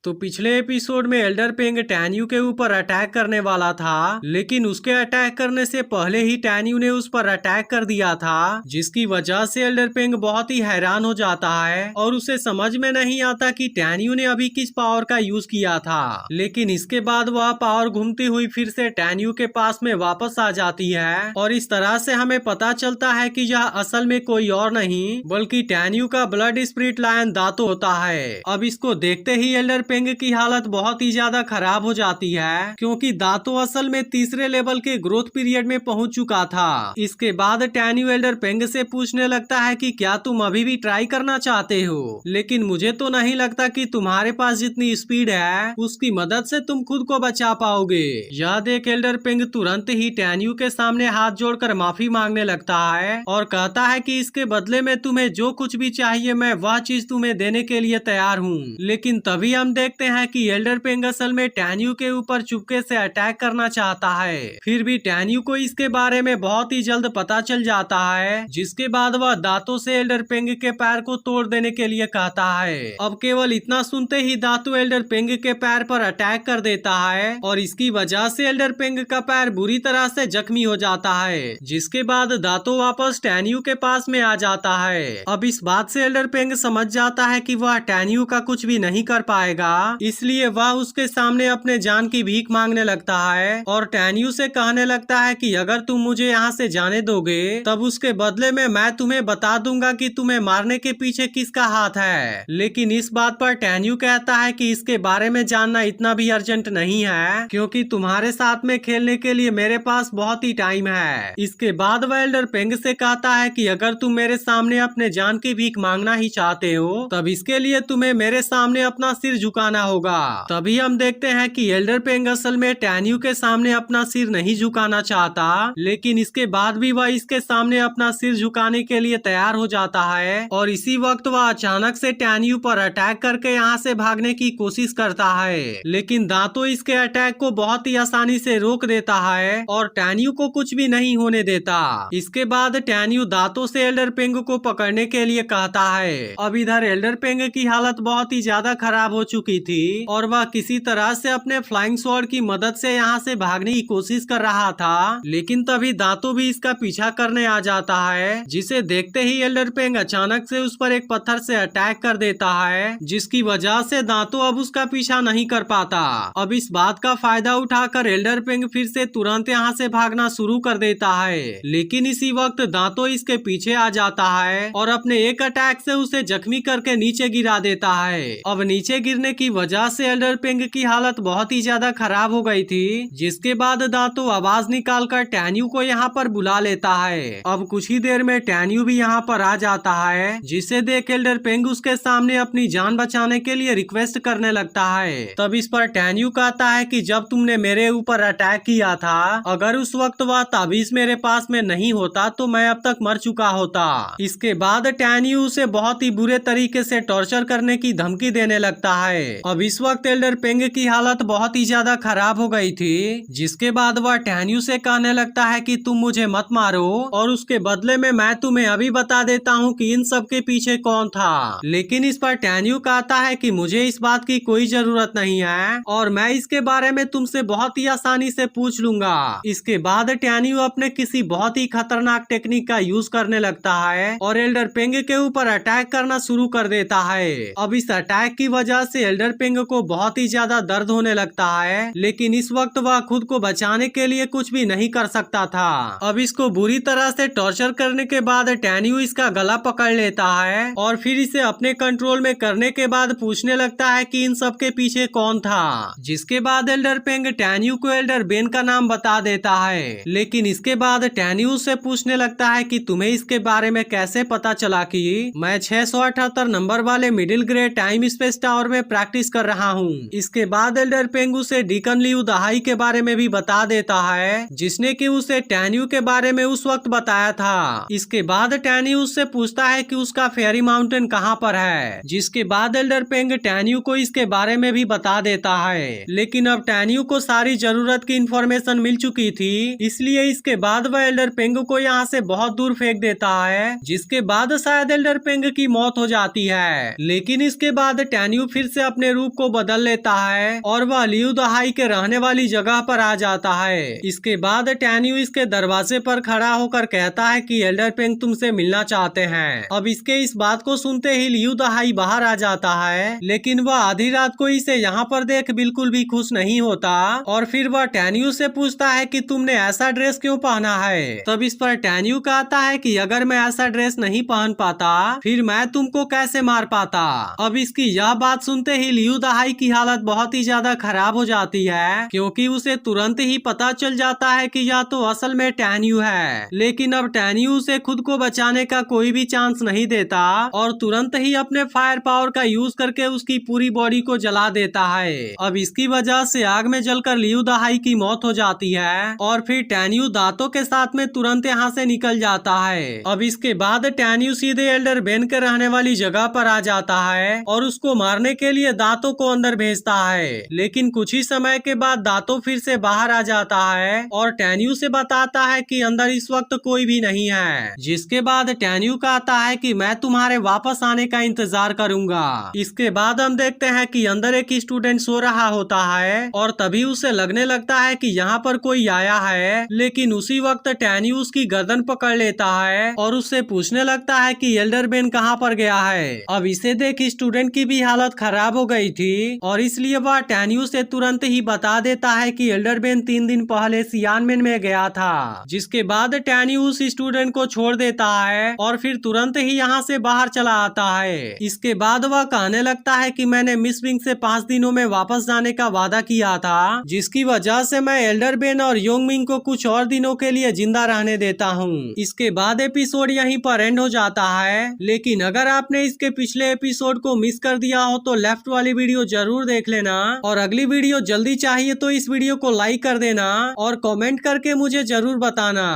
तो पिछले एपिसोड में एल्डर पेंग टैन्यू के ऊपर अटैक करने वाला था, लेकिन उसके अटैक करने से पहले ही टैन्यू ने उस पर अटैक कर दिया था, जिसकी वजह से एल्डर पेंग बहुत ही हैरान हो जाता है और उसे समझ में नहीं आता कि टैन्यू ने अभी किस पावर का यूज किया था। लेकिन इसके बाद वह पावर घूमती हुई फिर से टैन्यू के पास में वापस आ जाती है और इस तरह से हमें पता चलता है कि यह असल में कोई और नहीं बल्कि टैन्यू का ब्लड स्पिरिट लायन दातो होता है। अब इसको देखते ही एल्डर पेंग की हालत बहुत ही ज्यादा खराब हो जाती है, क्योंकि दातो असल में तीसरे लेवल के ग्रोथ पीरियड में पहुंच चुका था। इसके बाद टैन्यू एल्डर पेंग से पूछने लगता है कि क्या तुम अभी भी ट्राई करना चाहते हो, लेकिन मुझे तो नहीं लगता कि तुम्हारे पास जितनी स्पीड है उसकी मदद से तुम खुद को बचा पाओगे। यह देख एल्डर पेंग तुरंत ही टैन्यू के सामने हाथ जोड़कर माफी मांगने लगता है और कहता है कि इसके बदले में तुम्हें जो कुछ भी चाहिए मैं वह चीज तुम्हें देने के लिए तैयार हूँ। लेकिन तभी हम देखते हैं कि एल्डर पेंग असल में टैन्यू के ऊपर चुपके से अटैक करना चाहता है। फिर भी टैन्यू को इसके बारे में बहुत ही जल्द पता चल जाता है, जिसके बाद वह दांतों से एल्डर पेंग के पैर को तोड़ देने के लिए कहता है। अब केवल इतना सुनते ही दांतो एल्डर पेंग के पैर पर अटैक कर देता है और इसकी वजह से एल्डर पेंग का पैर बुरी तरह से जख्मी हो जाता है, जिसके बाद दांतो वापस टैन्यू के पास में आ जाता है। अब इस बात से एल्डर पेंग समझ जाता है कि वह टैन्यू का कुछ भी नहीं कर पाएगा, इसलिए वह उसके सामने अपने जान की भीख मांगने लगता है और टैन्यू से कहने लगता है कि अगर तुम मुझे यहाँ से जाने दोगे तब उसके बदले में मैं तुम्हें बता दूंगा कि तुम्हें मारने के पीछे किसका हाथ है। लेकिन इस बात पर टैन्यू कहता है कि इसके बारे में जानना इतना भी अर्जेंट नहीं है, क्योंकि तुम्हारे साथ में खेलने के लिए मेरे पास बहुत ही टाइम है। इसके बाद वह एल्डर पेंग से कहता है कि अगर तुम मेरे सामने अपने जान की भीख मांगना ही चाहते हो तब इसके लिए तुम्हें मेरे सामने अपना सिर झुकाना होगा। तभी हम देखते हैं कि एल्डर पेंग असल में टैन्यू के सामने अपना सिर नहीं झुकाना चाहता, लेकिन इसके बाद भी वह इसके सामने अपना सिर झुकाने के लिए तैयार हो जाता है और इसी वक्त वह अचानक से टैन्यू पर अटैक करके यहाँ से भागने की कोशिश करता है। लेकिन दांतो इसके अटैक को बहुत ही आसानी से रोक देता है और टैन्यू को कुछ भी नहीं होने देता। इसके बाद टैन्यू दांतो से एल्डर पेंग को पकड़ने के लिए कहता है। अब इधर एल्डर पेंग की हालत बहुत ही ज्यादा खराब हो चुकी थी और वह किसी तरह से अपने फ्लाइंग स्वॉर्ड की मदद से यहाँ से भागने की कोशिश कर रहा था, लेकिन तभी दांतो भी इसका पीछा करने आ जाता है, जिसे देखते ही एल्डर पेंग अचानक से उस पर एक पत्थर से अटैक कर देता है, जिसकी वजह से दांतो अब उसका पीछा नहीं कर पाता। अब इस बात का फायदा उठाकर एल्डर पेंग फिर से तुरंत यहाँ से भागना शुरू कर देता है, लेकिन इसी वक्त दांतो इसके पीछे आ जाता है और अपने एक अटैक से उसे जख्मी करके नीचे गिरा देता है। अब नीचे गिरने की वजह से एल्डर पेंग की हालत बहुत ही ज्यादा खराब हो गई थी, जिसके बाद दांतो आवाज निकालकर टैन्यू को यहाँ पर बुला लेता है। अब कुछ ही देर में टैन्यू भी यहाँ पर आ जाता है, जिसे देख एल्डर पेंग उसके सामने अपनी जान बचाने के लिए रिक्वेस्ट करने लगता है। तब इस पर टैन्यू कहता है कि जब तुमने मेरे ऊपर अटैक किया था, अगर उस वक्त वह ताबीज मेरे पास में नहीं होता तो मैं अब तक मर चुका होता। इसके बाद टैन्यू उसे बहुत ही बुरे तरीके से टॉर्चर करने की धमकी देने लगता है। अब इस वक्त एल्डर पेंग की हालत बहुत ही ज्यादा खराब हो गई थी, जिसके बाद वह टैन्यू से कहने लगता है कि तुम मुझे मत मारो और उसके बदले में मैं तुम्हें अभी बता देता हूँ कि इन सब के पीछे कौन था। लेकिन इस पर टैन्यू कहता है कि मुझे इस बात की कोई जरूरत नहीं है और मैं इसके बारे में तुमसे बहुत ही आसानी से पूछ लूंगा। इसके बाद टैन्यू अपने किसी बहुत ही खतरनाक टेक्निक का यूज करने लगता है और एल्डर पेंग के ऊपर अटैक करना शुरू कर देता है। अब इस अटैक की वजह से एल्डर पेंग को बहुत ही ज्यादा दर्द होने लगता है, लेकिन इस वक्त वह खुद को बचाने के लिए कुछ भी नहीं कर सकता था। अब इसको बुरी तरह से टॉर्चर करने के बाद टैन्यू इसका गला पकड़ लेता है और फिर इसे अपने कंट्रोल में करने के बाद पूछने लगता है कि इन सब के पीछे कौन था। जिसके बाद एल्डर पेंग टैन्यू को एल्डर बेन का नाम बता देता है, लेकिन इसके बाद टैन्यू से पूछने लगता है कि तुम्हें इसके बारे में कैसे पता चला कि मैं 678 नंबर वाले middle grade time space tower में प्रैक्टिस कर रहा हूँ। इसके बाद एल्डर पेंग उसे डीकन लियू दहाई के बारे में भी बता देता है, जिसने कि उसे टैन्यू के बारे में उस वक्त बताया था। इसके बाद टैन्यू उससे पूछता है कि उसका फेरी माउंटेन कहाँ पर है, जिसके बाद एल्डर पेंग टैन्यू को इसके बारे में भी बता देता है। लेकिन अब टैन्यू को सारी जरूरत की इंफॉर्मेशन मिल चुकी थी, इसलिए इसके बाद वह एल्डर पेंग को यहाँ से बहुत दूर फेंक देता है, जिसके बाद शायद एल्डर पेंग की मौत हो जाती है। लेकिन इसके बाद टैन्यू फिर से अपने रूप को बदल लेता है और वह लियू दहाई के रहने वाली जगह पर आ जाता है। इसके बाद टैन्यू इसके दरवाजे पर खड़ा होकर कहता है कि एल्डर पेंग तुमसे मिलना चाहते हैं। अब इसके इस बात को सुनते ही लियू दहाई बाहर आ जाता है, लेकिन वह आधी रात को इसे यहाँ पर देख बिल्कुल भी खुश नहीं होता और फिर वह टैन्यू से पूछता है कि तुमने ऐसा ड्रेस क्यों पहना है। तब इस पर टैन्यू कहता है कि अगर मैं ऐसा ड्रेस नहीं पहन पाता फिर मैं तुमको कैसे मार पाता। अब इसकी यह बात सुनते ही लियू दहाई की हालत बहुत ही ज्यादा खराब हो जाती है, क्योंकि उसे तुरंत ही पता चल जाता है कि यह तो असल में टैन्यू है। लेकिन अब टैन्यू उसे खुद को बचाने का कोई भी चांस नहीं देता और तुरंत ही अपने फायर पावर का यूज करके उसकी पूरी बॉडी को जला देता है। अब इसकी वजह से आग में जलकर लियू दहाई की मौत हो जाती है और फिर टैन्यू दांतों के साथ में तुरंत यहाँ से निकल जाता है। अब इसके बाद टैन्यू सीधे एल्डर बेन के रहने वाली जगह पर आ जाता है और उसको मारने के लिए दांतों को अंदर भेजता है। लेकिन कुछ ही समय के बाद दांतों फिर से बाहर आ जाता है और टैन्यू से बताता है कि अंदर इस वक्त कोई भी नहीं है। जिसके बाद टैन्यू कहता है कि मैं तुम्हारे वापस आने का इंतजार करूंगा। इसके बाद हम देखते हैं कि अंदर एक स्टूडेंट सो रहा होता है और तभी उसे लगने लगता है कि यहाँ पर कोई आया है, लेकिन उसी वक्त टैन्यू उसकी गर्दन पकड़ लेता है और उससे पूछने लगता है कि एल्डर बेन कहाँ पर गया है। अब इसे देख स्टूडेंट की भी हालत खराब हो गई थी और इसलिए वह टैन्यू से तुरंत ही बता देता है कि एल्डर बेन 3 दिन पहले सियानमेन में गया था। जिसके बाद टैन्यू उस स्टूडेंट को छोड़ देता है और फिर तुरंत ही यहाँ से बाहर चला आता है। इसके बाद वह कहने लगता है कि मैंने मिस विंग से 5 दिनों में वापस जाने का वादा किया था, जिसकी वजह से मैं एल्डर बेन और योंग मिंग को कुछ और दिनों के लिए जिंदा रहने देता हूँ। इसके बाद एपिसोड यहीं पर एंड हो जाता है। लेकिन अगर आपने इसके पिछले एपिसोड को मिस कर दिया हो तो लेफ्ट वाली वीडियो जरूर देख लेना और अगली वीडियो जल्दी चाहिए तो इस वीडियो को लाइक कर देना और कमेंट करके मुझे जरूर बताना।